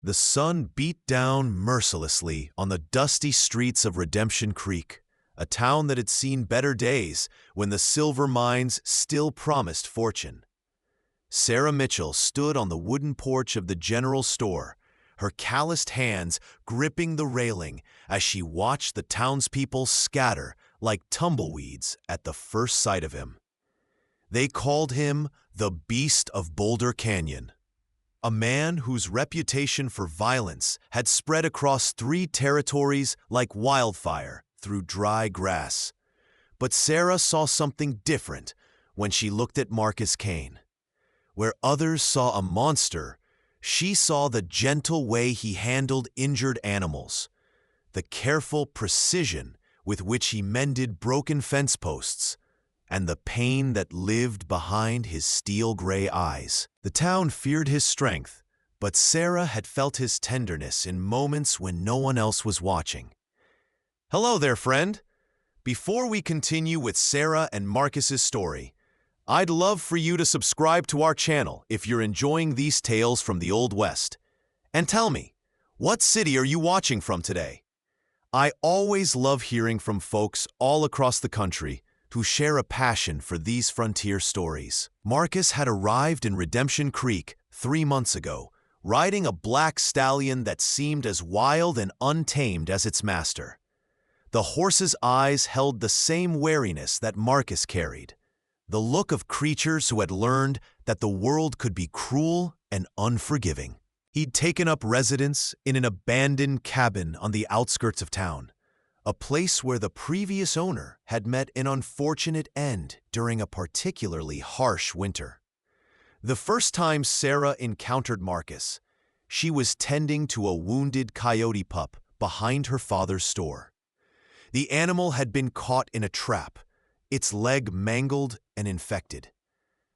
The sun beat down mercilessly on the dusty streets of Redemption Creek, a town that had seen better days when the silver mines still promised fortune. Sarah Mitchell stood on the wooden porch of the general store, her calloused hands gripping the railing as she watched the townspeople scatter like tumbleweeds at the first sight of him. They called him the Beast of Boulder Canyon, a man whose reputation for violence had spread across 3 territories like wildfire through dry grass. But Sarah saw something different when she looked at Marcus Kane. Where others saw a monster, she saw the gentle way he handled injured animals, the careful precision with which he mended broken fence posts, and the pain that lived behind his steel-gray eyes. The town feared his strength, but Sarah had felt his tenderness in moments when no one else was watching. Hello there, friend. Before we continue with Sarah and Marcus's story, I'd love for you to subscribe to our channel if you're enjoying these tales from the Old West. And tell me, what city are you watching from today? I always love hearing from folks all across the country who share a passion for these frontier stories. Marcus had arrived in Redemption Creek 3 months ago, riding a black stallion that seemed as wild and untamed as its master. The horse's eyes held the same wariness that Marcus carried, the look of creatures who had learned that the world could be cruel and unforgiving. He'd taken up residence in an abandoned cabin on the outskirts of town, a place where the previous owner had met an unfortunate end during a particularly harsh winter. The first time Sarah encountered Marcus, she was tending to a wounded coyote pup behind her father's store. The animal had been caught in a trap, its leg mangled and infected.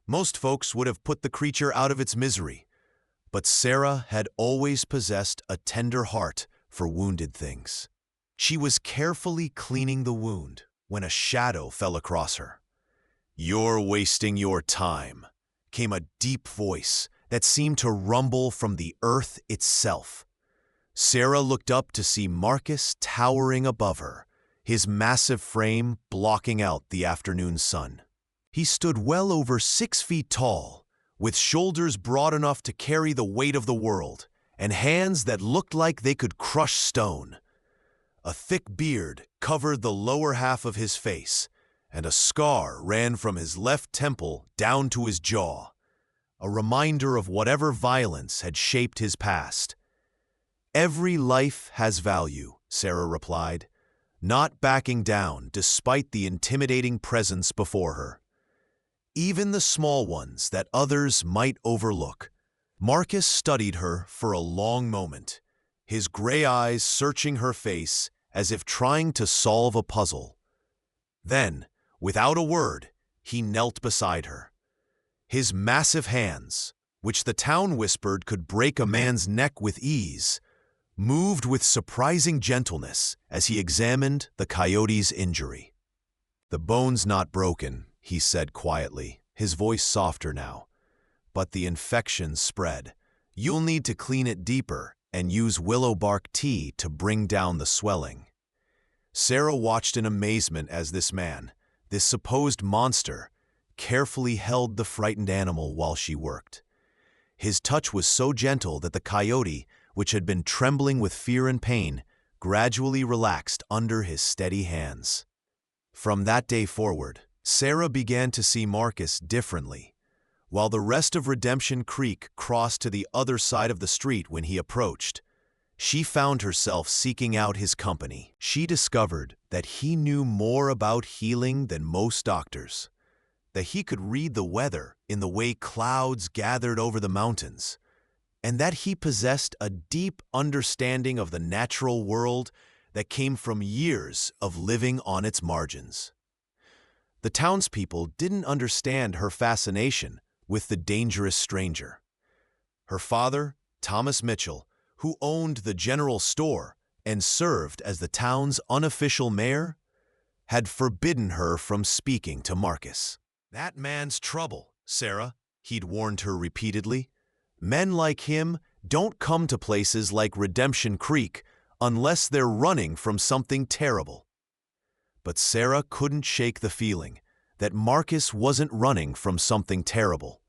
Most folks would have put the creature out of its misery, but Sarah had always possessed a tender heart for wounded things. She was carefully cleaning the wound when a shadow fell across her. "You're wasting your time," came a deep voice that seemed to rumble from the earth itself. Sarah looked up to see Marcus towering above her, his massive frame blocking out the afternoon sun. He stood well over 6 feet tall, with shoulders broad enough to carry the weight of the world, and hands that looked like they could crush stone. A thick beard covered the lower half of his face, and a scar ran from his left temple down to his jaw, a reminder of whatever violence had shaped his past. "Every life has value," Sarah replied, not backing down despite the intimidating presence before her. Even the small ones that others might overlook. Marcus studied her for a long moment, his gray eyes searching her face as if trying to solve a puzzle. Then, without a word, he knelt beside her. His massive hands, which the town whispered could break a man's neck with ease, moved with surprising gentleness as he examined the coyote's injury. "The bone's not broken," he said quietly, his voice softer now. "But the infection spread. You'll need to clean it deeper and use willow bark tea to bring down the swelling." Sarah watched in amazement as this man, this supposed monster, carefully held the frightened animal while she worked. His touch was so gentle that the coyote, which had been trembling with fear and pain, gradually relaxed under his steady hands. From that day forward, Sarah began to see Marcus differently. While the rest of Redemption Creek crossed to the other side of the street when he approached, she found herself seeking out his company. She discovered that he knew more about healing than most doctors, that he could read the weather in the way clouds gathered over the mountains, and that he possessed a deep understanding of the natural world that came from years of living on its margins. The townspeople didn't understand her fascination with the dangerous stranger. Her father, Thomas Mitchell, who owned the general store and served as the town's unofficial mayor, had forbidden her from speaking to Marcus. "That man's trouble, Sarah," he'd warned her repeatedly. "Men like him don't come to places like Redemption Creek unless they're running from something terrible. But Sarah couldn't shake the feeling that Marcus wasn't running from something terrible.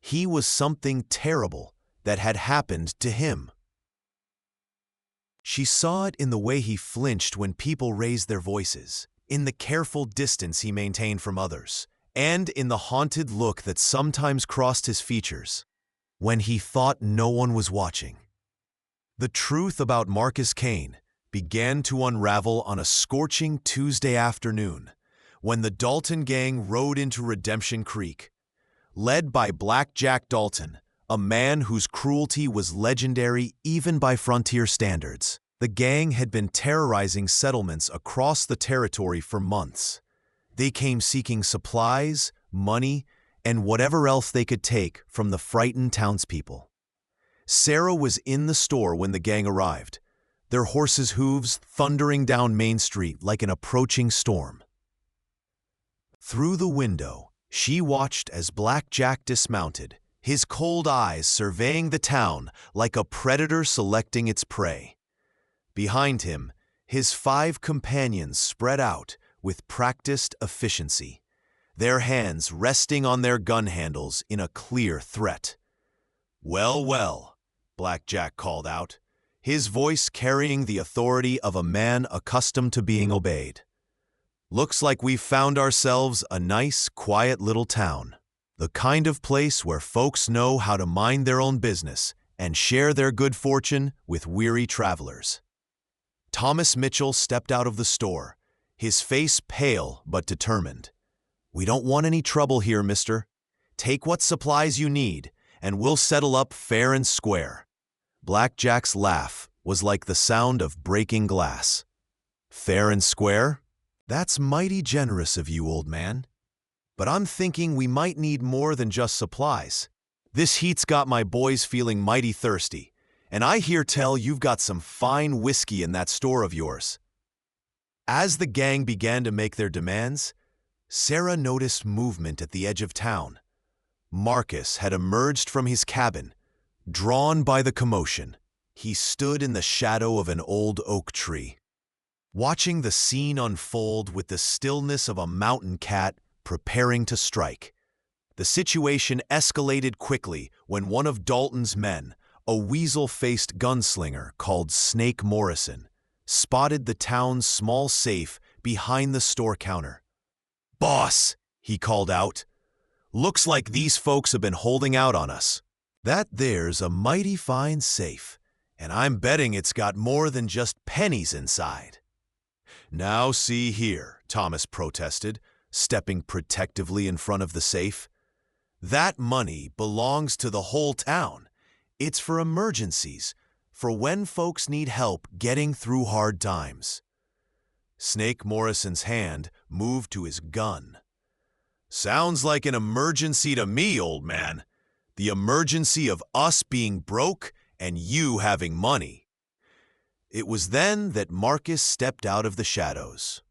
He was something terrible that had happened to him. She saw it in the way he flinched when people raised their voices, in the careful distance he maintained from others, and in the haunted look that sometimes crossed his features when he thought no one was watching. The truth about Marcus Kane began to unravel on a scorching Tuesday afternoon when the Dalton gang rode into Redemption Creek. Led by Black Jack Dalton, a man whose cruelty was legendary even by frontier standards, the gang had been terrorizing settlements across the territory for months. They came seeking supplies, money, and whatever else they could take from the frightened townspeople. Sarah was in the store when the gang arrived, their horses' hooves thundering down Main Street like an approaching storm. Through the window, she watched as Black Jack dismounted, his cold eyes surveying the town like a predator selecting its prey. Behind him, his 5 companions spread out with practiced efficiency, their hands resting on their gun handles in a clear threat. "Well, well," Black Jack called out, his voice carrying the authority of a man accustomed to being obeyed. "Looks like we've found ourselves a nice, quiet little town. The kind of place where folks know how to mind their own business and share their good fortune with weary travelers." Thomas Mitchell stepped out of the store, his face pale but determined. "We don't want any trouble here, mister. Take what supplies you need, and we'll settle up fair and square." Black Jack's laugh was like the sound of breaking glass. "Fair and square? That's mighty generous of you, old man. But I'm thinking we might need more than just supplies. This heat's got my boys feeling mighty thirsty, and I hear tell you've got some fine whiskey in that store of yours." As the gang began to make their demands, Sarah noticed movement at the edge of town. Marcus had emerged from his cabin. Drawn by the commotion, he stood in the shadow of an old oak tree, watching the scene unfold with the stillness of a mountain cat preparing to strike. The situation escalated quickly when one of Dalton's men, a weasel-faced gunslinger called Snake Morrison, spotted the town's small safe behind the store counter. "Boss," he called out, "looks like these folks have been holding out on us. That there's a mighty fine safe, and I'm betting it's got more than just pennies inside." "Now see here," Thomas protested, stepping protectively in front of the safe. "That money belongs to the whole town. It's for emergencies, for when folks need help getting through hard times." Snake Morrison's hand moved to his gun. "Sounds like an emergency to me, old man. The emergency of us being broke and you having money." It was then that Marcus stepped out of the shadows.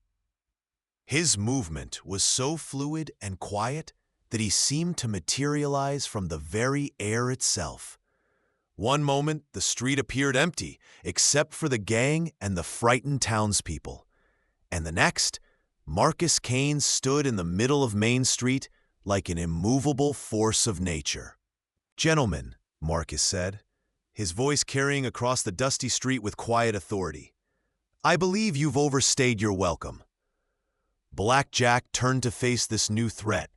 His movement was so fluid and quiet that he seemed to materialize from the very air itself. One moment, the street appeared empty, except for the gang and the frightened townspeople. And the next, Marcus Kane stood in the middle of Main Street like an immovable force of nature. "Gentlemen," Marcus said, his voice carrying across the dusty street with quiet authority, "I believe you've overstayed your welcome." Black Jack turned to face this new threat,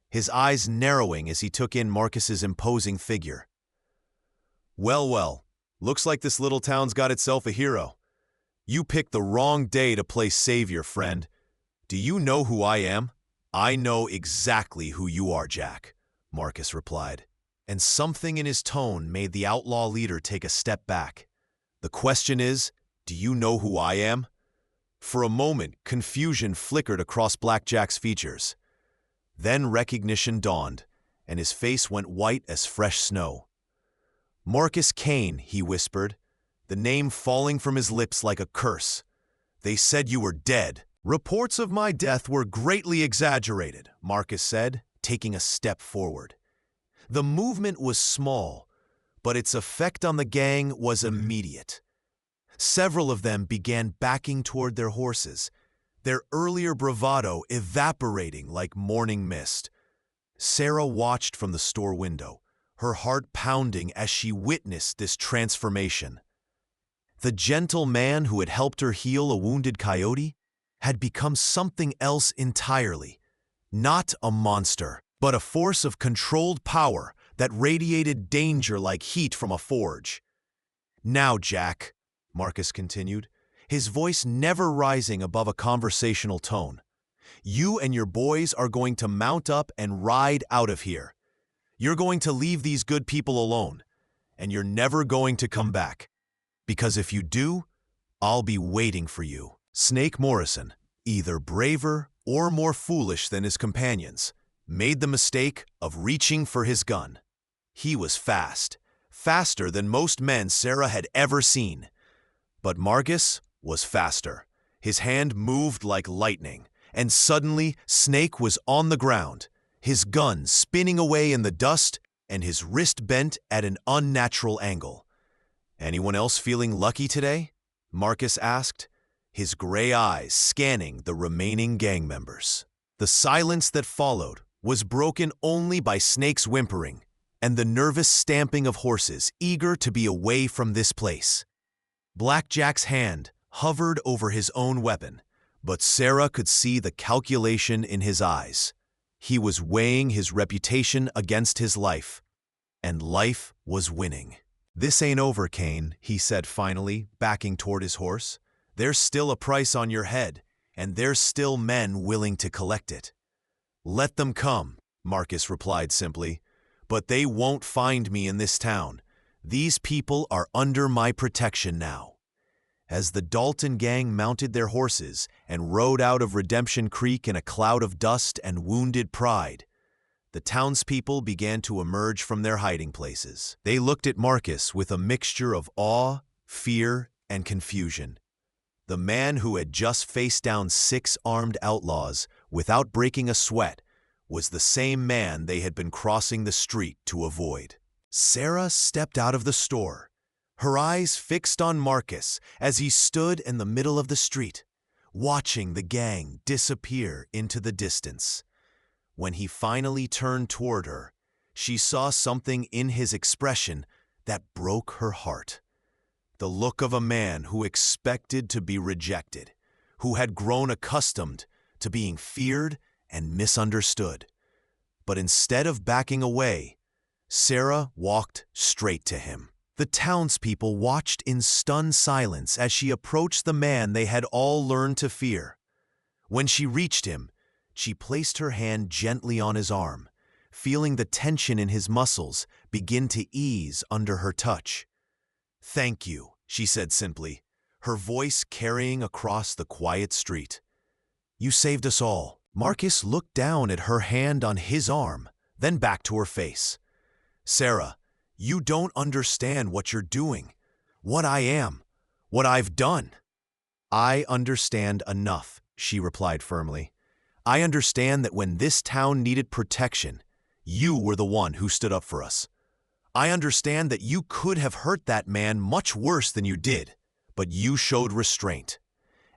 his eyes narrowing as he took in Marcus's imposing figure. "Well, well, looks like this little town's got itself a hero. You picked the wrong day to play savior, friend. Do you know who I am?" "I know exactly who you are, Jack," Marcus replied, and something in his tone made the outlaw leader take a step back. "The question is, do you know who I am?" For a moment, confusion flickered across Black Jack's features. Then recognition dawned, and his face went white as fresh snow. "Marcus Kane," he whispered, the name falling from his lips like a curse. "They said you were dead." "Reports of my death were greatly exaggerated," Marcus said, taking a step forward. The movement was small, but its effect on the gang was immediate. Several of them began backing toward their horses, their earlier bravado evaporating like morning mist. Sarah watched from the store window, her heart pounding as she witnessed this transformation. The gentle man who had helped her heal a wounded coyote had become something else entirely. Not a monster, but a force of controlled power that radiated danger like heat from a forge. "Now, Jack," Marcus continued, his voice never rising above a conversational tone, "you and your boys are going to mount up and ride out of here. You're going to leave these good people alone, and you're never going to come back. Because if you do, I'll be waiting for you." Snake Morrison, either braver or more foolish than his companions, made the mistake of reaching for his gun. He was fast, faster than most men Sarah had ever seen. But Marcus was faster. His hand moved like lightning, and suddenly Snake was on the ground, his gun spinning away in the dust and his wrist bent at an unnatural angle. "Anyone else feeling lucky today?" Marcus asked, his gray eyes scanning the remaining gang members. The silence that followed was broken only by Snake's whimpering and the nervous stamping of horses eager to be away from this place. Blackjack's hand hovered over his own weapon, but Sarah could see the calculation in his eyes. He was weighing his reputation against his life, and life was winning. "This ain't over, Kane," he said finally, backing toward his horse. "There's still a price on your head, and there's still men willing to collect it." "Let them come," Marcus replied simply, "but they won't find me in this town. These people are under my protection now." As the Dalton gang mounted their horses and rode out of Redemption Creek in a cloud of dust and wounded pride, the townspeople began to emerge from their hiding places. They looked at Marcus with a mixture of awe, fear, and confusion. The man who had just faced down 6 armed outlaws without breaking a sweat was the same man they had been crossing the street to avoid. Sarah stepped out of the store, her eyes fixed on Marcus as he stood in the middle of the street, watching the gang disappear into the distance. When he finally turned toward her, she saw something in his expression that broke her heart. The look of a man who expected to be rejected, who had grown accustomed to being feared and misunderstood. But instead of backing away, Sarah walked straight to him. The townspeople watched in stunned silence as she approached the man they had all learned to fear. When she reached him, she placed her hand gently on his arm, feeling the tension in his muscles begin to ease under her touch. "Thank you," she said simply, her voice carrying across the quiet street. "You saved us all." Marcus looked down at her hand on his arm, then back to her face. "Sarah, you don't understand what you're doing, what I am, what I've done." "I understand enough," she replied firmly. "I understand that when this town needed protection, you were the one who stood up for us. I understand that you could have hurt that man much worse than you did, but you showed restraint.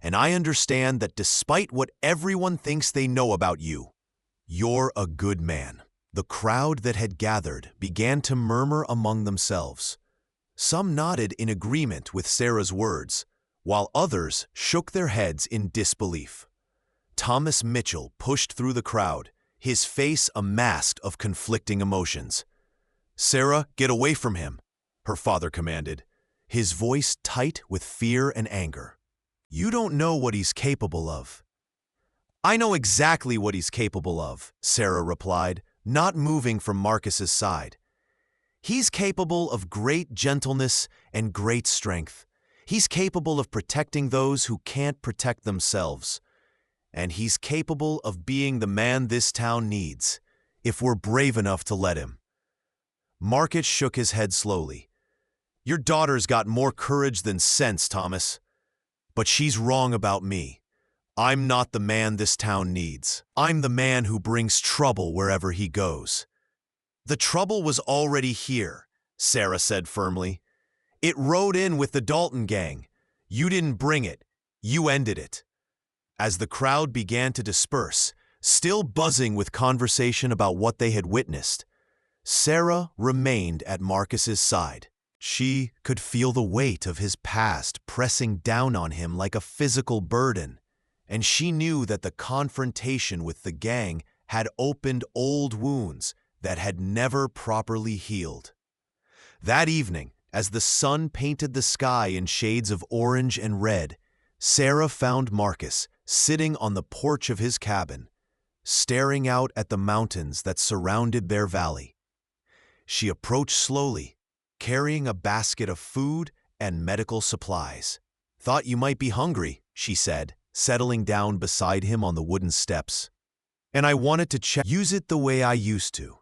And I understand that despite what everyone thinks they know about you, you're a good man." The crowd that had gathered began to murmur among themselves. Some nodded in agreement with Sarah's words, while others shook their heads in disbelief. Thomas Mitchell pushed through the crowd, his face a mask of conflicting emotions. "Sarah, get away from him," her father commanded, his voice tight with fear and anger. "You don't know what he's capable of." "I know exactly what he's capable of," Sarah replied, not moving from Marcus's side. "He's capable of great gentleness and great strength. He's capable of protecting those who can't protect themselves. And he's capable of being the man this town needs, if we're brave enough to let him." Marcus shook his head slowly. "Your daughter's got more courage than sense, Thomas. But she's wrong about me. I'm not the man this town needs. I'm the man who brings trouble wherever he goes." The trouble was already here, Sarah said firmly. "It rode in with the Dalton gang. You didn't bring it. You ended it." As the crowd began to disperse, still buzzing with conversation about what they had witnessed, Sarah remained at Marcus's side. She could feel the weight of his past pressing down on him like a physical burden, and she knew that the confrontation with the gang had opened old wounds that had never properly healed. That evening, as the sun painted the sky in shades of orange and red, Sarah found Marcus sitting on the porch of his cabin, staring out at the mountains that surrounded their valley. She approached slowly, carrying a basket of food and medical supplies. "Thought you might be hungry," she said, settling down beside him on the wooden steps. "And I wanted to check. Use it the way I used to."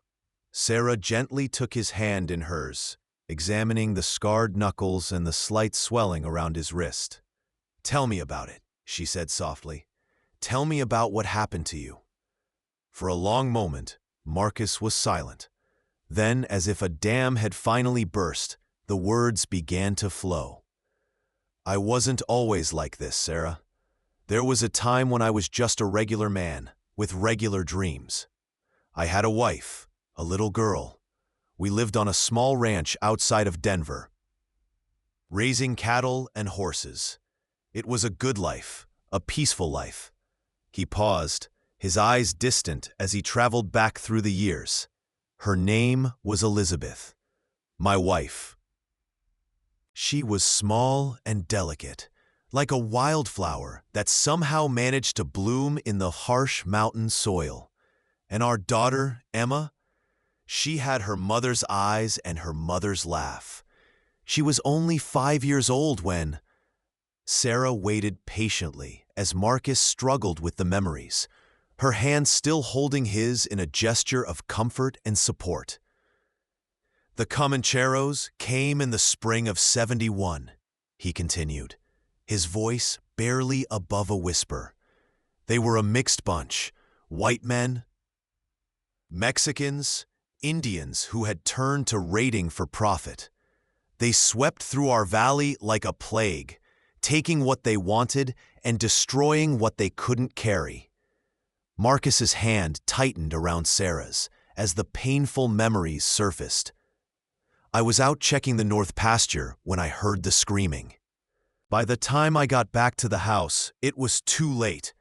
Sarah gently took his hand in hers, examining the scarred knuckles and the slight swelling around his wrist. "Tell me about it," she said softly. "Tell me about what happened to you." For a long moment, Marcus was silent. Then, as if a dam had finally burst, the words began to flow. "I wasn't always like this, Sarah. There was a time when I was just a regular man, with regular dreams. I had a wife, a little girl. We lived on a small ranch outside of Denver, raising cattle and horses. It was a good life, a peaceful life." He paused, his eyes distant as he traveled back through the years. "Her name was Elizabeth, my wife. She was small and delicate, like a wildflower that somehow managed to bloom in the harsh mountain soil. And our daughter, Emma, she had her mother's eyes and her mother's laugh. She was only 5 years old when—" Sarah waited patiently as Marcus struggled with the memories, her hand still holding his in a gesture of comfort and support. "The Comancheros came in the spring of '71, he continued, his voice barely above a whisper. "They were a mixed bunch, white men, Mexicans, Indians who had turned to raiding for profit. They swept through our valley like a plague, taking what they wanted and destroying what they couldn't carry." Marcus's hand tightened around Sarah's as the painful memories surfaced. "I was out checking the north pasture when I heard the screaming. By the time I got back to the house, it was too late.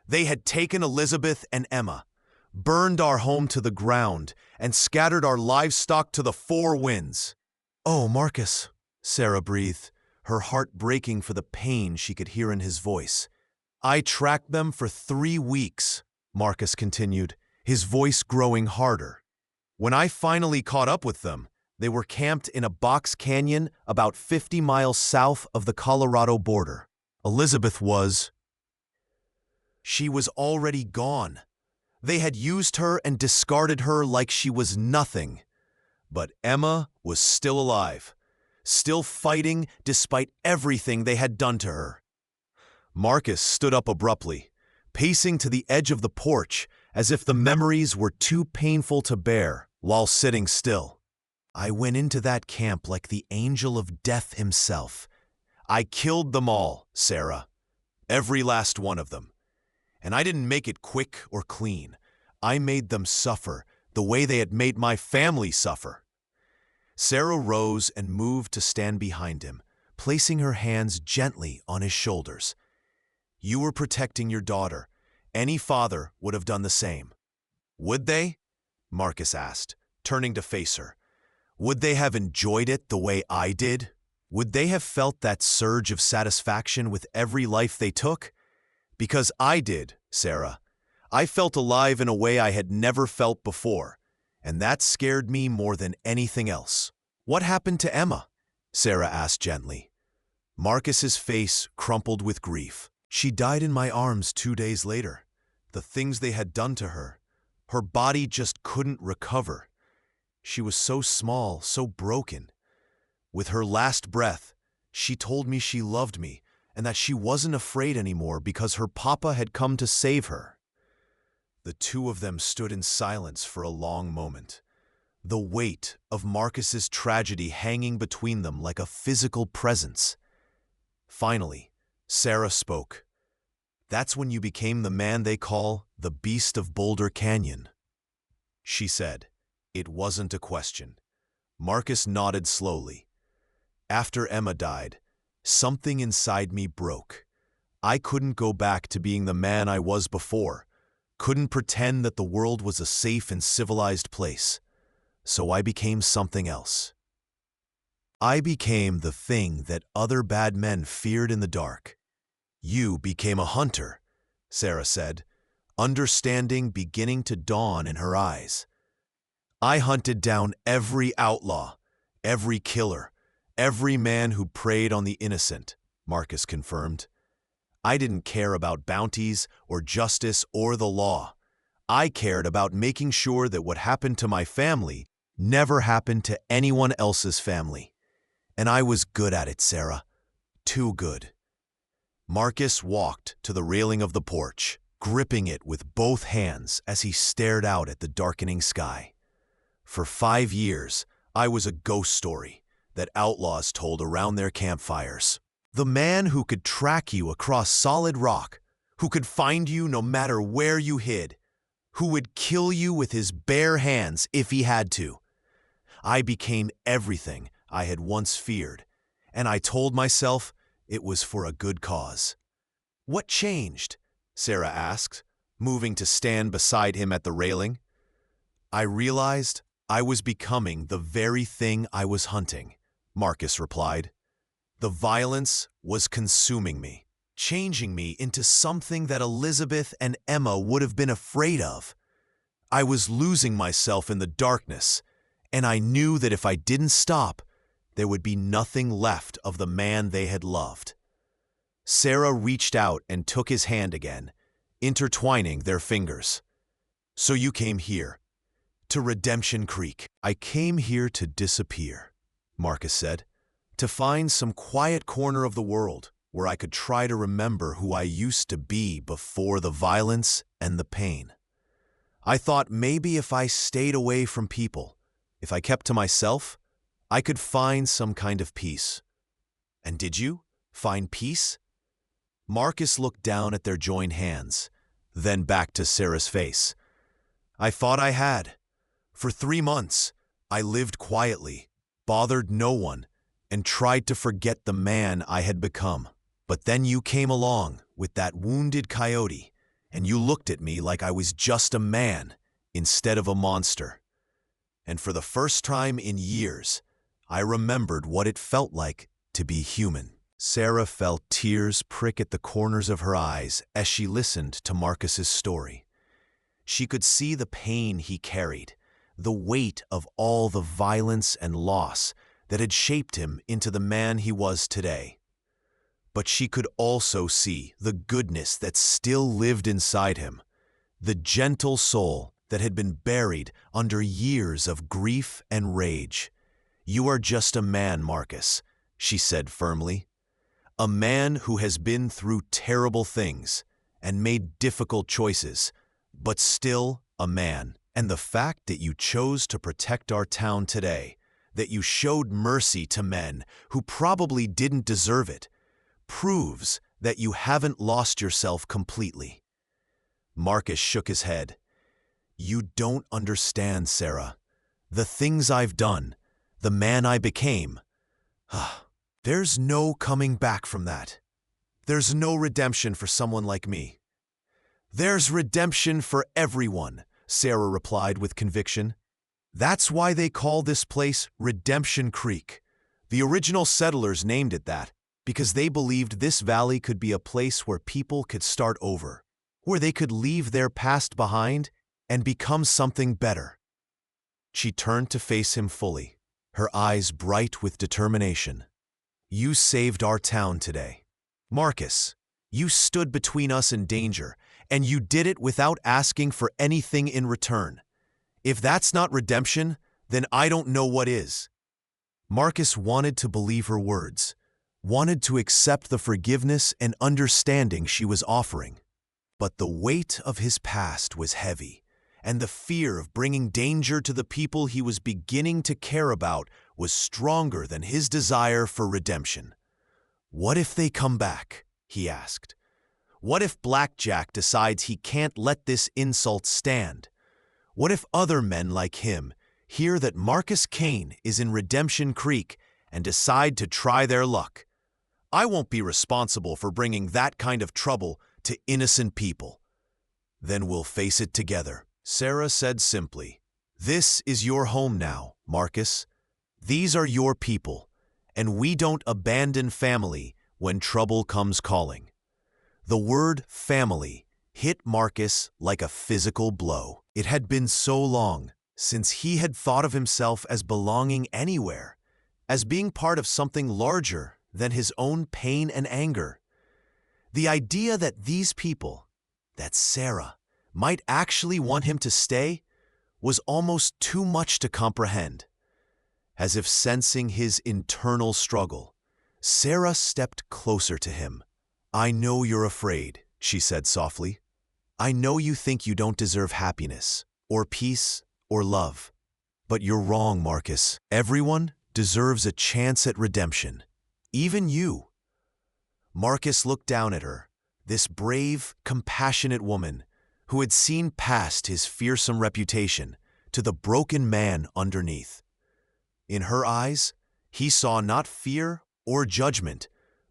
They had taken Elizabeth and Emma, burned our home to the ground, and scattered our livestock to the four winds." "Oh, Marcus," Sarah breathed, her heart breaking for the pain she could hear in his voice. "I tracked them for 3 weeks, Marcus continued, his voice growing harder. "When I finally caught up with them, they were camped in a box canyon about 50 miles south of the Colorado border. Elizabeth was— she was already gone. They had used her and discarded her like she was nothing. But Emma was still alive, still fighting despite everything they had done to her." Marcus stood up abruptly, pacing to the edge of the porch as if the memories were too painful to bear while sitting still. "I went into that camp like the angel of death himself. I killed them all, Sarah. Every last one of them. And I didn't make it quick or clean. I made them suffer the way they had made my family suffer." Sarah rose and moved to stand behind him, placing her hands gently on his shoulders. "You were protecting your daughter. Any father would have done the same." "Would they?" Marcus asked, turning to face her. "Would they have enjoyed it the way I did? Would they have felt that surge of satisfaction with every life they took? Because I did, Sarah. I felt alive in a way I had never felt before, and that scared me more than anything else." "What happened to Emma?" Sarah asked gently. Marcus's face crumpled with grief. "She died in my arms 2 days later. The things they had done to her. Her body just couldn't recover. She was so small, so broken. With her last breath, she told me she loved me and that she wasn't afraid anymore because her papa had come to save her." The two of them stood in silence for a long moment. the weight of Marcus's tragedy hanging between them like a physical presence. Finally, Sarah spoke. "That's when you became the man they call the Beast of Boulder Canyon," she said. It wasn't a question. Marcus nodded slowly. "After Emma died, something inside me broke. I couldn't go back to being the man I was before, couldn't pretend that the world was a safe and civilized place. So I became something else. I became the thing that other bad men feared in the dark." "You became a hunter," Sarah said, understanding beginning to dawn in her eyes. "I hunted down every outlaw, every killer, every man who preyed on the innocent," Marcus confirmed. "I didn't care about bounties or justice or the law. I cared about making sure that what happened to my family never happened to anyone else's family. And I was good at it, Sarah. Too good." Marcus walked to the railing of the porch, gripping it with both hands as he stared out at the darkening sky. "For 5 years, I was a ghost story that outlaws told around their campfires. The man who could track you across solid rock, who could find you no matter where you hid, who would kill you with his bare hands if he had to. I became everything I had once feared, and I told myself it was for a good cause." "What changed?" Sarah asked, moving to stand beside him at the railing. "I realized I was becoming the very thing I was hunting," Marcus replied. "The violence was consuming me, changing me into something that Elizabeth and Emma would have been afraid of. I was losing myself in the darkness, and I knew that if I didn't stop, there would be nothing left of the man they had loved." Sarah reached out and took his hand again, intertwining their fingers. "So you came here, to Redemption Creek." "I came here to disappear," Marcus said, "to find some quiet corner of the world where I could try to remember who I used to be before the violence and the pain. I thought maybe if I stayed away from people, if I kept to myself, I could find some kind of peace." "And did you find peace?" Marcus looked down at their joined hands, then back to Sarah's face. "I thought I had. For 3 months, I lived quietly, bothered no one, and tried to forget the man I had become. But then you came along with that wounded coyote, and you looked at me like I was just a man instead of a monster. And for the first time in years, I remembered what it felt like to be human." Sarah felt tears prick at the corners of her eyes as she listened to Marcus's story. She could see the pain he carried, the weight of all the violence and loss that had shaped him into the man he was today. But she could also see the goodness that still lived inside him, the gentle soul that had been buried under years of grief and rage. "You are just a man, Marcus," she said firmly. "A man who has been through terrible things and made difficult choices, but still a man. And the fact that you chose to protect our town today, that you showed mercy to men who probably didn't deserve it, proves that you haven't lost yourself completely." Marcus shook his head. "You don't understand, Sarah. The things I've done, the man I became, there's no coming back from that. There's no redemption for someone like me." "There's redemption for everyone," Sarah replied with conviction. "That's why they call this place Redemption Creek. The original settlers named it that because they believed this valley could be a place where people could start over, where they could leave their past behind and become something better." She turned to face him fully, her eyes bright with determination. "You saved our town today. Marcus, you stood between us and danger, and you did it without asking for anything in return. If that's not redemption, then I don't know what is." Marcus wanted to believe her words, wanted to accept the forgiveness and understanding she was offering. But the weight of his past was heavy, and the fear of bringing danger to the people he was beginning to care about was stronger than his desire for redemption. "What if they come back?" he asked. "What if Blackjack decides he can't let this insult stand? What if other men like him hear that Marcus Kane is in Redemption Creek and decide to try their luck? I won't be responsible for bringing that kind of trouble to innocent people." "Then we'll face it together," Sarah said simply. "This is your home now, Marcus. These are your people, and we don't abandon family when trouble comes calling." The word family hit Marcus like a physical blow. It had been so long since he had thought of himself as belonging anywhere, as being part of something larger than his own pain and anger. The idea that these people, that Sarah, might actually want him to stay was almost too much to comprehend. As if sensing his internal struggle, Sarah stepped closer to him. "I know you're afraid," she said softly. "I know you think you don't deserve happiness, or peace, or love. But you're wrong, Marcus. Everyone deserves a chance at redemption. Even you." Marcus looked down at her, this brave, compassionate woman who had seen past his fearsome reputation to the broken man underneath. In her eyes, he saw not fear or judgment,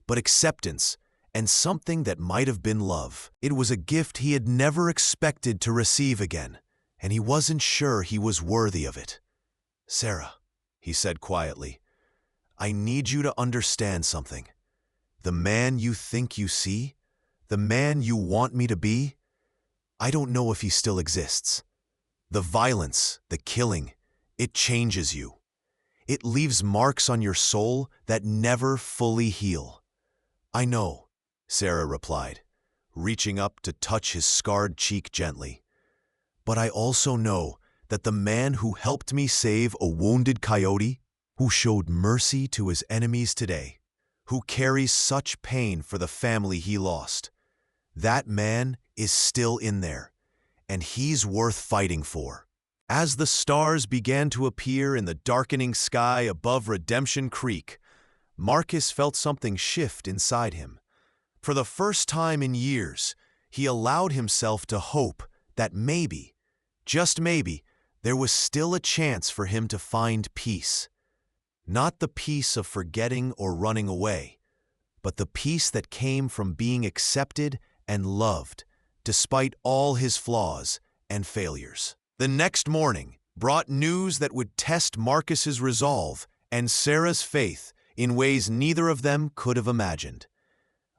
but acceptance and something that might have been love. It was a gift he had never expected to receive again, and he wasn't sure he was worthy of it. "Sarah," he said quietly, "I need you to understand something. The man you think you see, the man you want me to be, I don't know if he still exists. The violence, the killing, it changes you. It leaves marks on your soul that never fully heal." "I know," Sarah replied, reaching up to touch his scarred cheek gently. "But I also know that the man who helped me save a wounded coyote, who showed mercy to his enemies today, who carries such pain for the family he lost, that man is still in there, and he's worth fighting for." As the stars began to appear in the darkening sky above Redemption Creek, Marcus felt something shift inside him. For the first time in years, he allowed himself to hope that maybe, just maybe, there was still a chance for him to find peace. Not the peace of forgetting or running away, but the peace that came from being accepted and loved, despite all his flaws and failures. The next morning brought news that would test Marcus's resolve and Sarah's faith in ways neither of them could have imagined.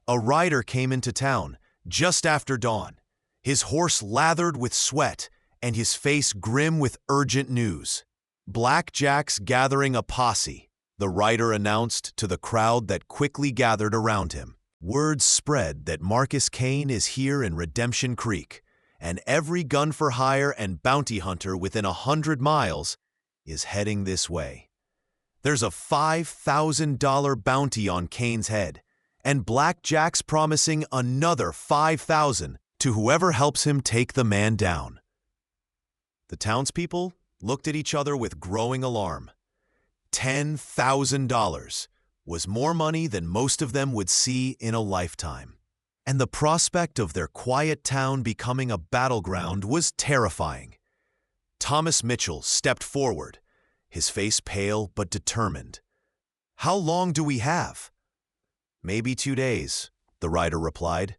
A rider came into town just after dawn, his horse lathered with sweat and his face grim with urgent news. "Blackjack's gathering a posse," the rider announced to the crowd that quickly gathered around him. "Word spread that Marcus Kane is here in Redemption Creek, and every gun-for-hire and bounty hunter within 100 miles is heading this way. There's a $5,000 bounty on Kane's head, and Blackjack's promising another $5,000 to whoever helps him take the man down." The townspeople looked at each other with growing alarm. $10,000 was more money than most of them would see in a lifetime. And the prospect of their quiet town becoming a battleground was terrifying. Thomas Mitchell stepped forward, his face pale but determined. "How long do we have?" "Maybe 2 days," the rider replied.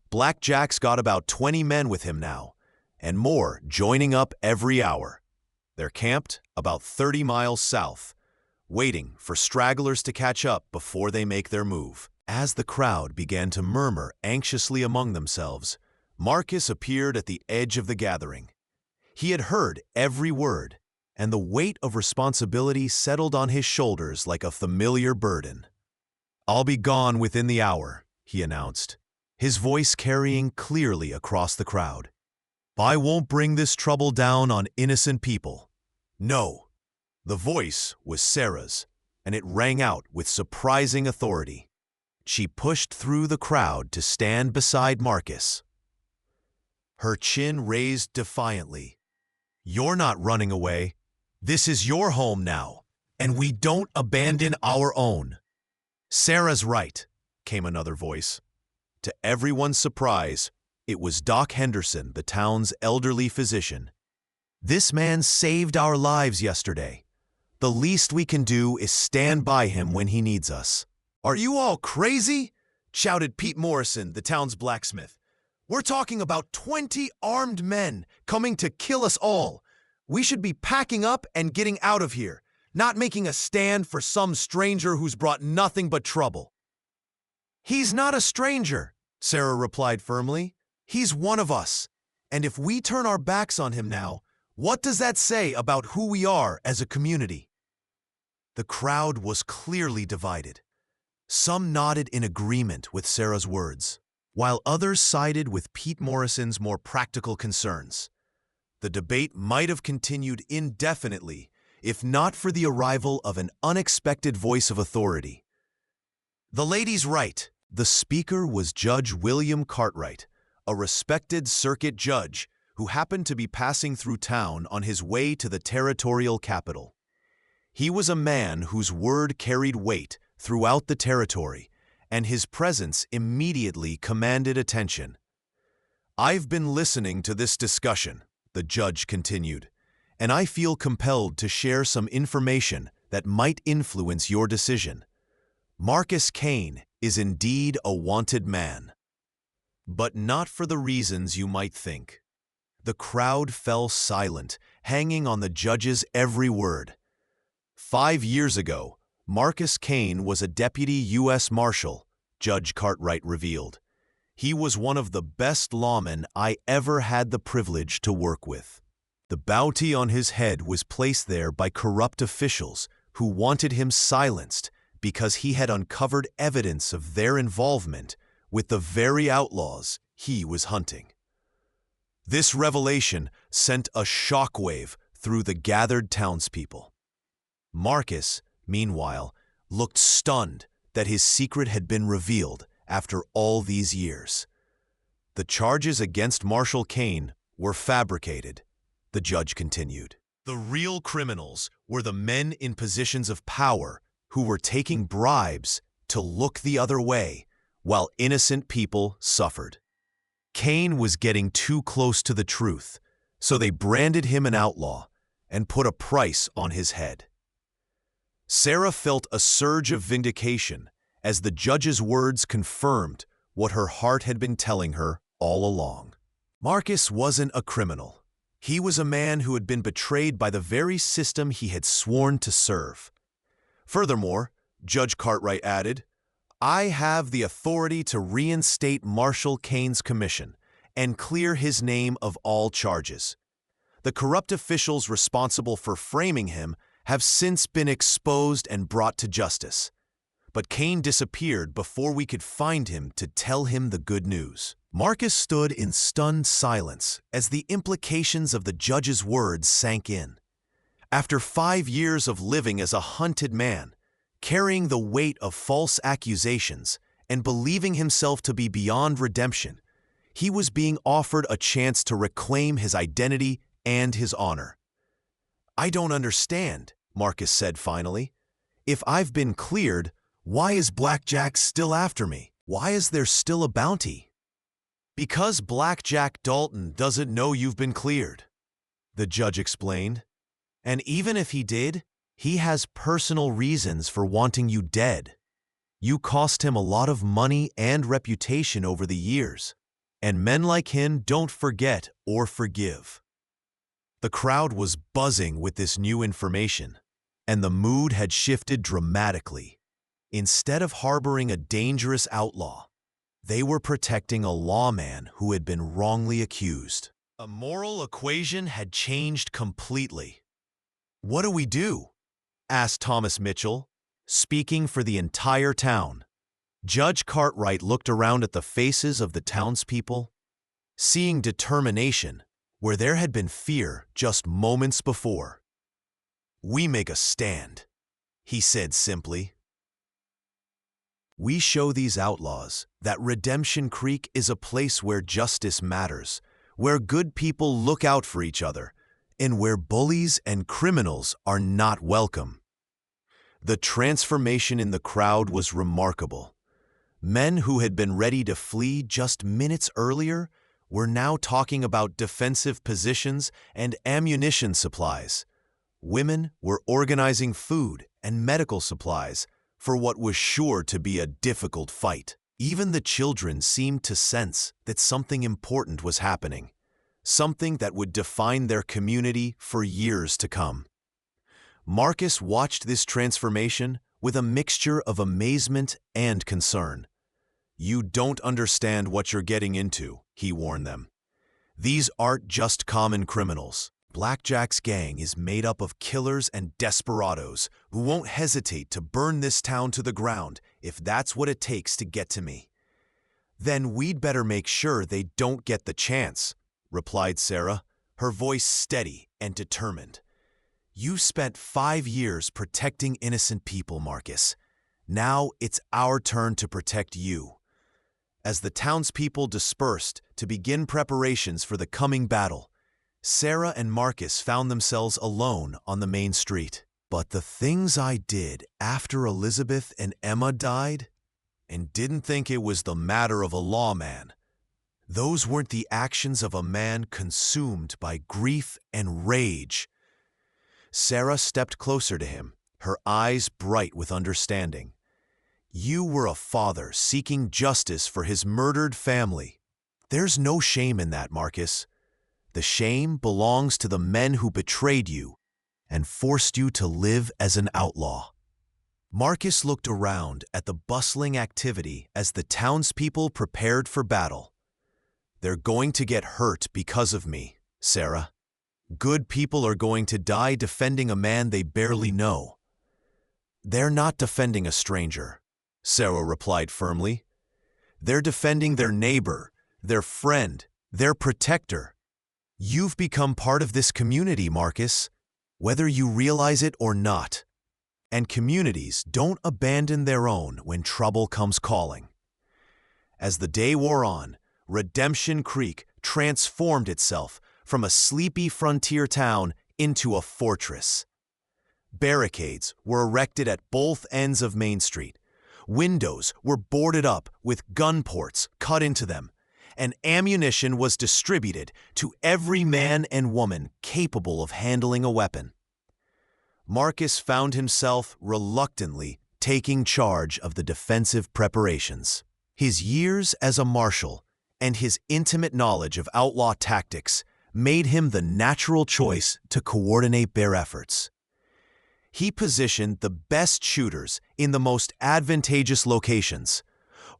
"Blackjack's got about 20 men with him now, and more joining up every hour. They're camped about 30 miles south, waiting for stragglers to catch up before they make their move." As the crowd began to murmur anxiously among themselves, Marcus appeared at the edge of the gathering. He had heard every word, and the weight of responsibility settled on his shoulders like a familiar burden. "I'll be gone within the hour," he announced, his voice carrying clearly across the crowd. "I won't bring this trouble down on innocent people. No." The voice was Sarah's, and it rang out with surprising authority. She pushed through the crowd to stand beside Marcus. Her chin raised defiantly, You're not running away. This is your home now, and we don't abandon our own." "Sarah's right," came another voice. To everyone's surprise, it was Doc Henderson, the town's elderly physician. "This man saved our lives yesterday. The least we can do is stand by him when he needs us." "Are you all crazy?" shouted Pete Morrison, the town's blacksmith. "We're talking about 20 armed men coming to kill us all. We should be packing up and getting out of here, not making a stand for some stranger who's brought nothing but trouble." "He's not a stranger," Sarah replied firmly. "He's one of us. And if we turn our backs on him now, what does that say about who we are as a community?" The crowd was clearly divided. Some nodded in agreement with Sarah's words, while others sided with Pete Morrison's more practical concerns. The debate might have continued indefinitely if not for the arrival of an unexpected voice of authority. "The lady's right." The speaker was Judge William Cartwright, a respected circuit judge who happened to be passing through town on his way to the territorial capital. He was a man whose word carried weight throughout the territory, and his presence immediately commanded attention. "I've been listening to this discussion," the judge continued, "and I feel compelled to share some information that might influence your decision. Marcus Kane is indeed a wanted man, but not for the reasons you might think." The crowd fell silent, hanging on the judge's every word. 5 years ago, Marcus Kane was a deputy U.S. Marshal, Judge Cartwright revealed. He was one of the best lawmen I ever had the privilege to work with. The bounty on his head was placed there by corrupt officials who wanted him silenced because he had uncovered evidence of their involvement with the very outlaws he was hunting. This revelation sent a shockwave through the gathered townspeople. Marcus, meanwhile, looked stunned that his secret had been revealed after all these years. "The charges against Marshal Kane were fabricated," the judge continued. "The real criminals were the men in positions of power who were taking bribes to look the other way while innocent people suffered. Kane was getting too close to the truth, so they branded him an outlaw and put a price on his head." Sarah felt a surge of vindication as the judge's words confirmed what her heart had been telling her all along. Marcus wasn't a criminal. He was a man who had been betrayed by the very system he had sworn to serve. Furthermore, Judge Cartwright added, "I have the authority to reinstate Marshal Kane's commission and clear his name of all charges. The corrupt officials responsible for framing him have since been exposed and brought to justice. But Kane disappeared before we could find him to tell him the good news." Marcus stood in stunned silence as the implications of the judge's words sank in. After 5 years of living as a hunted man, carrying the weight of false accusations and believing himself to be beyond redemption, he was being offered a chance to reclaim his identity and his honor. "I don't understand," Marcus said finally. "If I've been cleared, why is Blackjack still after me? Why is there still a bounty?" "Because Blackjack Dalton doesn't know you've been cleared," the judge explained. "And even if he did, he has personal reasons for wanting you dead. You cost him a lot of money and reputation over the years, and men like him don't forget or forgive." The crowd was buzzing with this new information, and the mood had shifted dramatically. Instead of harboring a dangerous outlaw, they were protecting a lawman who had been wrongly accused. A moral equation had changed completely. "What do we do?" asked Thomas Mitchell, speaking for the entire town. Judge Cartwright looked around at the faces of the townspeople, seeing determination where there had been fear just moments before. "We make a stand," he said simply. "We show these outlaws that Redemption Creek is a place where justice matters, where good people look out for each other, and where bullies and criminals are not welcome. The transformation in the crowd was remarkable. Men who had been ready to flee just minutes earlier were now talking about defensive positions and ammunition supplies. Women were organizing food and medical supplies for what was sure to be a difficult fight. Even the children seemed to sense that something important was happening, something that would define their community for years to come. Marcus watched this transformation with a mixture of amazement and concern. "You don't understand what you're getting into," he warned them. "These aren't just common criminals. Blackjack's gang is made up of killers and desperados who won't hesitate to burn this town to the ground if that's what it takes to get to me." "Then we'd better make sure they don't get the chance," replied Sarah, her voice steady and determined. "You spent 5 years protecting innocent people, Marcus. Now it's our turn to protect you." As the townspeople dispersed to begin preparations for the coming battle, Sarah and Marcus found themselves alone on the main street. "But the things I did after Elizabeth and Emma died, and didn't think it was the matter of a lawman. Those weren't the actions of a man consumed by grief and rage." Sarah stepped closer to him, her eyes bright with understanding. "You were a father seeking justice for his murdered family. There's no shame in that, Marcus. The shame belongs to the men who betrayed you and forced you to live as an outlaw." Marcus looked around at the bustling activity as the townspeople prepared for battle. "They're going to get hurt because of me, Sarah. Good people are going to die defending a man they barely know." "They're not defending a stranger," Sarah replied firmly. "They're defending their neighbor, their friend, their protector. You've become part of this community, Marcus, whether you realize it or not. And communities don't abandon their own when trouble comes calling." As the day wore on, Redemption Creek transformed itself from a sleepy frontier town into a fortress. Barricades were erected at both ends of Main Street. Windows were boarded up with gun ports cut into them, and ammunition was distributed to every man and woman capable of handling a weapon. Marcus found himself reluctantly taking charge of the defensive preparations. His years as a marshal and his intimate knowledge of outlaw tactics made him the natural choice to coordinate their efforts. He positioned the best shooters in the most advantageous locations,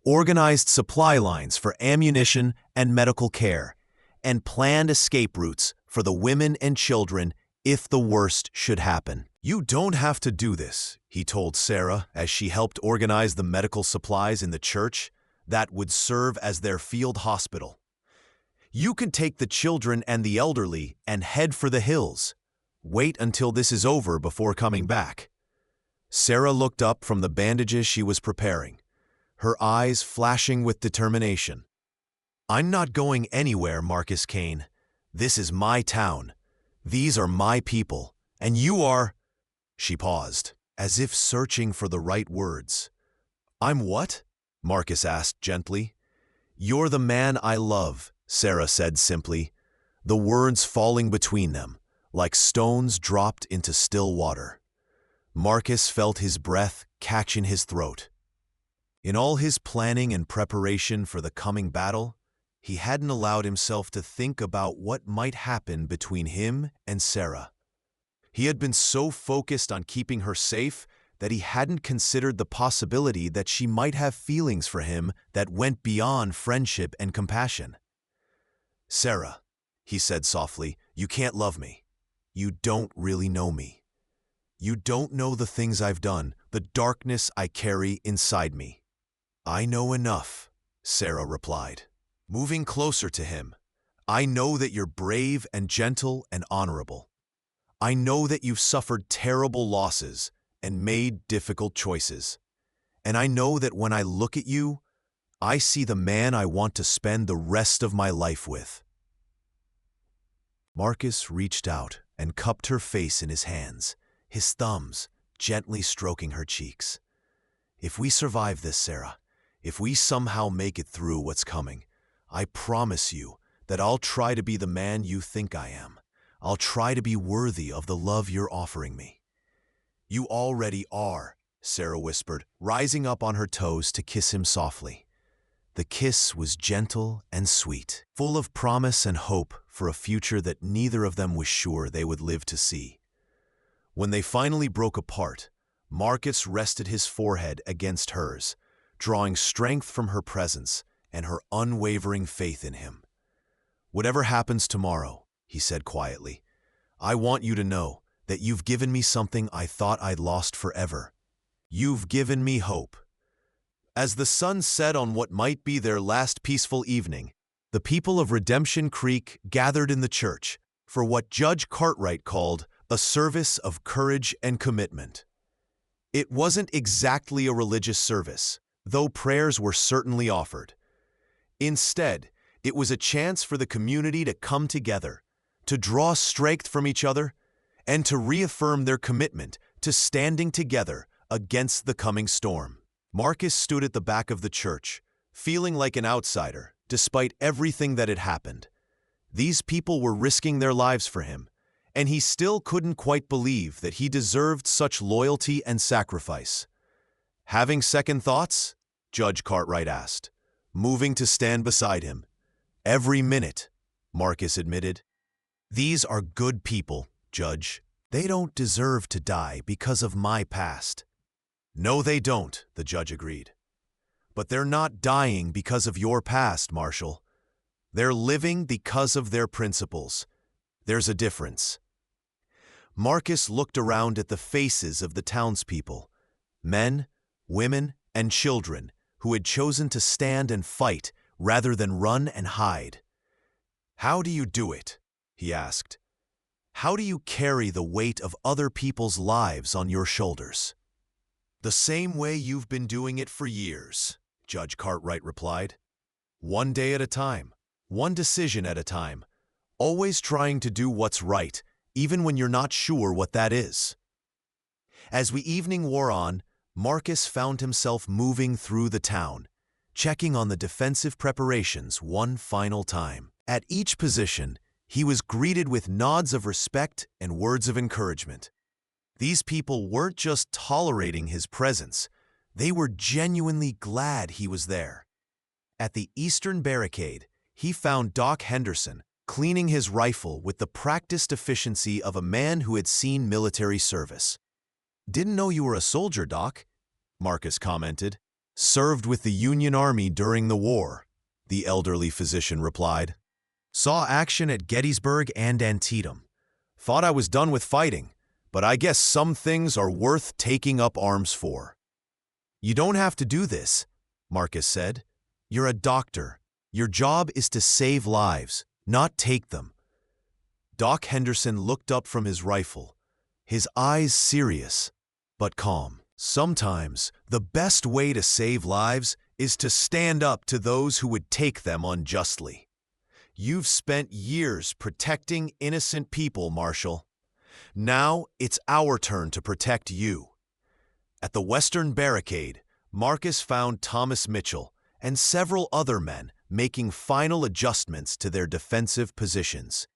organized supply lines for ammunition and medical care, and planned escape routes for the women and children if the worst should happen. "You don't have to do this," he told Sarah as she helped organize the medical supplies in the church that would serve as their field hospital. "You can take the children and the elderly and head for the hills. Wait until this is over before coming back." Sarah looked up from the bandages she was preparing, her eyes flashing with determination. "I'm not going anywhere, Marcus Kane. This is my town. These are my people, and you are—" She paused, as if searching for the right words. "I'm what?" Marcus asked gently. "You're the man I love," Sarah said simply, the words falling between them, like stones dropped into still water. Marcus felt his breath catch in his throat. In all his planning and preparation for the coming battle, he hadn't allowed himself to think about what might happen between him and Sarah. He had been so focused on keeping her safe that he hadn't considered the possibility that she might have feelings for him that went beyond friendship and compassion. "Sarah," he said softly, "you can't love me. You don't really know me. You don't know the things I've done, the darkness I carry inside me." "I know enough," Sarah replied, moving closer to him. "I know that you're brave and gentle and honorable. I know that you've suffered terrible losses and made difficult choices. And I know that when I look at you, I see the man I want to spend the rest of my life with." Marcus reached out and cupped her face in his hands, his thumbs gently stroking her cheeks. "If we survive this, Sarah, if we somehow make it through what's coming, I promise you that I'll try to be the man you think I am. I'll try to be worthy of the love you're offering me." "You already are," Sarah whispered, rising up on her toes to kiss him softly. The kiss was gentle and sweet, full of promise and hope for a future that neither of them was sure they would live to see. When they finally broke apart, Marcus rested his forehead against hers, drawing strength from her presence and her unwavering faith in him. "Whatever happens tomorrow," he said quietly, "I want you to know that you've given me something I thought I'd lost forever. You've given me hope." As the sun set on what might be their last peaceful evening, the people of Redemption Creek gathered in the church for what Judge Cartwright called a service of courage and commitment. It wasn't exactly a religious service, though prayers were certainly offered. Instead, it was a chance for the community to come together, to draw strength from each other, and to reaffirm their commitment to standing together against the coming storm. Marcus stood at the back of the church, feeling like an outsider, despite everything that had happened. These people were risking their lives for him, and he still couldn't quite believe that he deserved such loyalty and sacrifice. "Having second thoughts?" Judge Cartwright asked, moving to stand beside him. "Every minute," Marcus admitted. "These are good people, Judge. They don't deserve to die because of my past." "No, they don't," the judge agreed. "But they're not dying because of your past, Marshal. They're living because of their principles. There's a difference." Marcus looked around at the faces of the townspeople, men, women, and children who had chosen to stand and fight rather than run and hide. "How do you do it?" he asked. "How do you carry the weight of other people's lives on your shoulders?" "The same way you've been doing it for years," Judge Cartwright replied. "One day at a time, one decision at a time, always trying to do what's right, even when you're not sure what that is." As the evening wore on, Marcus found himself moving through the town, checking on the defensive preparations one final time. At each position, he was greeted with nods of respect and words of encouragement. These people weren't just tolerating his presence, they were genuinely glad he was there. At the eastern barricade, he found Doc Henderson cleaning his rifle with the practiced efficiency of a man who had seen military service. "Didn't know you were a soldier, Doc," Marcus commented. "Served with the Union Army during the war," the elderly physician replied. "Saw action at Gettysburg and Antietam. Thought I was done with fighting, but I guess some things are worth taking up arms for." "You don't have to do this," Marcus said. "You're a doctor. Your job is to save lives, not take them." Doc Henderson looked up from his rifle, his eyes serious but calm. "Sometimes the best way to save lives is to stand up to those who would take them unjustly. You've spent years protecting innocent people, Marshal. Now it's our turn to protect you." At the western barricade, Marcus found Thomas Mitchell and several other men making final adjustments to their defensive positions.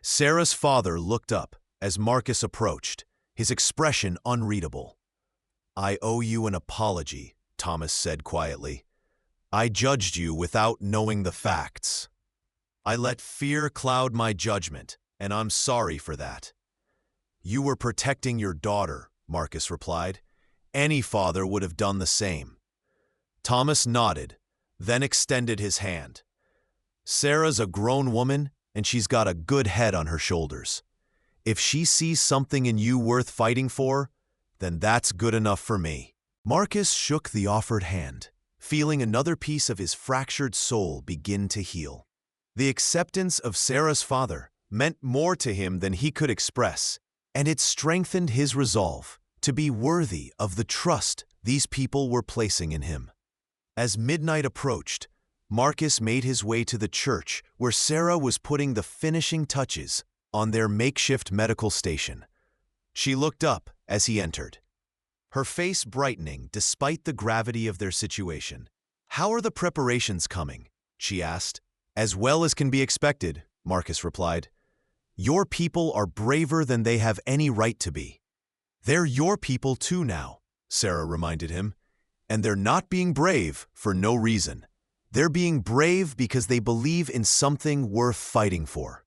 Sarah's father looked up as Marcus approached, his expression unreadable. "I owe you an apology," Thomas said quietly. "I judged you without knowing the facts. I let fear cloud my judgment, and I'm sorry for that." "You were protecting your daughter," Marcus replied. "Any father would have done the same." Thomas nodded, then extended his hand. "Sarah's a grown woman, and she's got a good head on her shoulders. If she sees something in you worth fighting for, then that's good enough for me." Marcus shook the offered hand, feeling another piece of his fractured soul begin to heal. The acceptance of Sarah's father meant more to him than he could express, and it strengthened his resolve to be worthy of the trust these people were placing in him. As midnight approached, Marcus made his way to the church where Sarah was putting the finishing touches on their makeshift medical station. She looked up as he entered, her face brightening despite the gravity of their situation. "How are the preparations coming?" she asked. "As well as can be expected," Marcus replied. "Your people are braver than they have any right to be." "They're your people too now," Sarah reminded him. "And they're not being brave for no reason. They're being brave because they believe in something worth fighting for."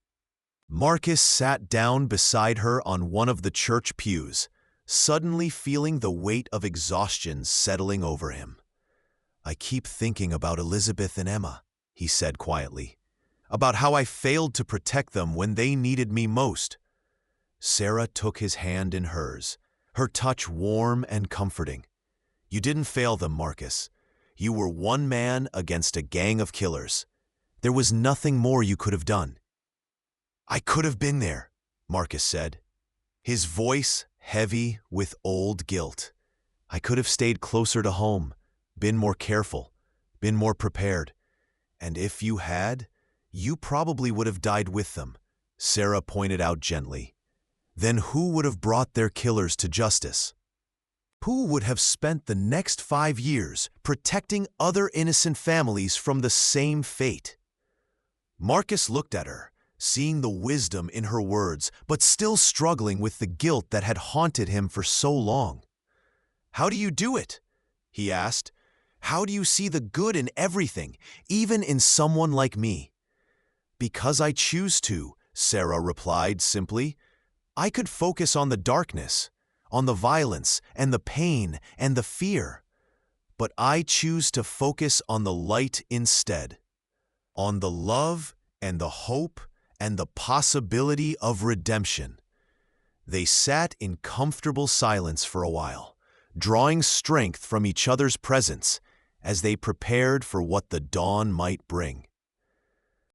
Marcus sat down beside her on one of the church pews, suddenly feeling the weight of exhaustion settling over him. "I keep thinking about Elizabeth and Emma," he said quietly, "about how I failed to protect them when they needed me most." Sarah took his hand in hers, her touch warm and comforting. "You didn't fail them, Marcus. You were one man against a gang of killers. There was nothing more you could have done." "I could have been there," Marcus said, his voice heavy with old guilt. "I could have stayed closer to home, been more careful, been more prepared. And if you had, you probably would have died with them," Sarah pointed out gently. "Then who would have brought their killers to justice? Who would have spent the next 5 years protecting other innocent families from the same fate?" Marcus looked at her, seeing the wisdom in her words, but still struggling with the guilt that had haunted him for so long. "How do you do it?" he asked. "How do you see the good in everything, even in someone like me?" "Because I choose to," Sarah replied simply. "I could focus on the darkness, on the violence and the pain and the fear. But I choose to focus on the light instead, on the love and the hope and the possibility of redemption." They sat in comfortable silence for a while, drawing strength from each other's presence as they prepared for what the dawn might bring.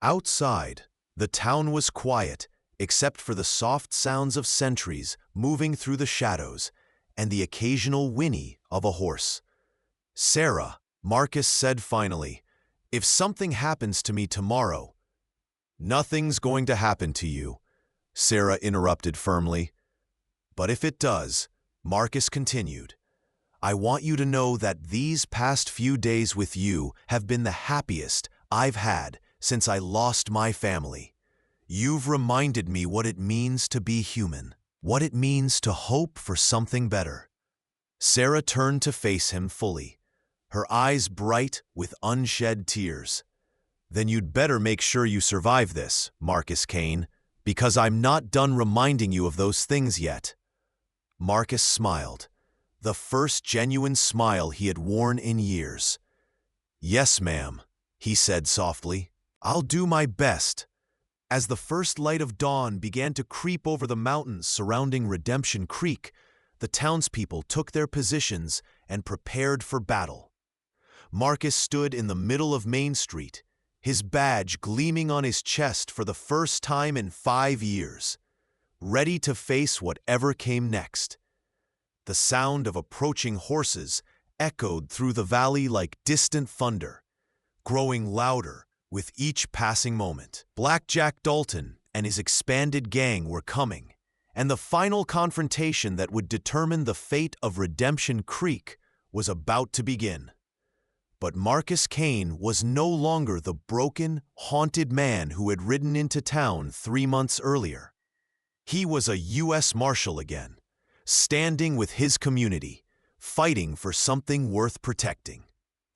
Outside, the town was quiet except for the soft sounds of sentries moving through the shadows and the occasional whinny of a horse. "Sarah," Marcus said finally, "if something happens to me tomorrow—" "Nothing's going to happen to you," Sarah interrupted firmly. "But if it does," Marcus continued, "I want you to know that these past few days with you have been the happiest I've had since I lost my family. You've reminded me what it means to be human, what it means to hope for something better." Sarah turned to face him fully, her eyes bright with unshed tears. "Then you'd better make sure you survive this, Marcus Kane, because I'm not done reminding you of those things yet." Marcus smiled, the first genuine smile he had worn in years. "Yes, ma'am," he said softly. "I'll do my best." As the first light of dawn began to creep over the mountains surrounding Redemption Creek, the townspeople took their positions and prepared for battle. Marcus stood in the middle of Main Street, his badge gleaming on his chest for the first time in 5 years, ready to face whatever came next. The sound of approaching horses echoed through the valley like distant thunder, growing louder with each passing moment. Blackjack Dalton and his expanded gang were coming, and the final confrontation that would determine the fate of Redemption Creek was about to begin. But Marcus Kane was no longer the broken, haunted man who had ridden into town 3 months earlier. He was a U.S. Marshal again, standing with his community, fighting for something worth protecting.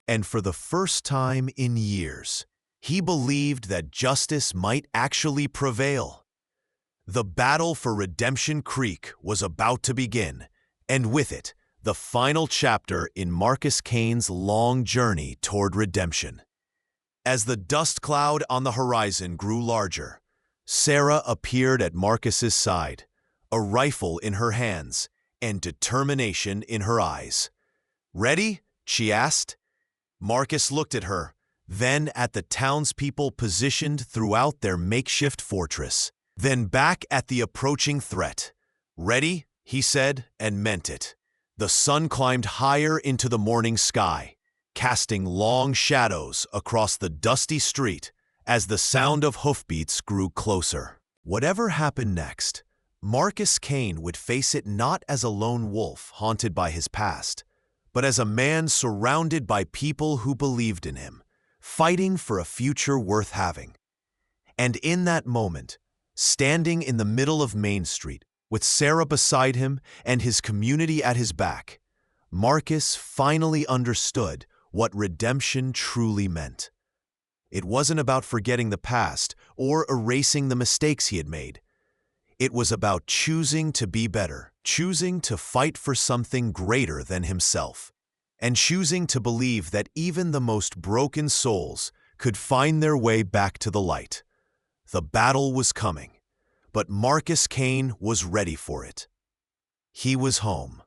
And for the first time in years, he believed that justice might actually prevail. The battle for Redemption Creek was about to begin, and with it, the final chapter in Marcus Kane's long journey toward redemption. As the dust cloud on the horizon grew larger, Sarah appeared at Marcus's side, a rifle in her hands and determination in her eyes. "Ready?" she asked. Marcus looked at her, then at the townspeople positioned throughout their makeshift fortress, then back at the approaching threat. "Ready?" he said, and meant it. The sun climbed higher into the morning sky, casting long shadows across the dusty street as the sound of hoofbeats grew closer. Whatever happened next, Marcus Kane would face it not as a lone wolf haunted by his past, but as a man surrounded by people who believed in him, fighting for a future worth having. And in that moment, standing in the middle of Main Street, with Sarah beside him and his community at his back, Marcus finally understood what redemption truly meant. It wasn't about forgetting the past or erasing the mistakes he had made. It was about choosing to be better, choosing to fight for something greater than himself, and choosing to believe that even the most broken souls could find their way back to the light. The battle was coming, but Marcus Kane was ready for it. He was home.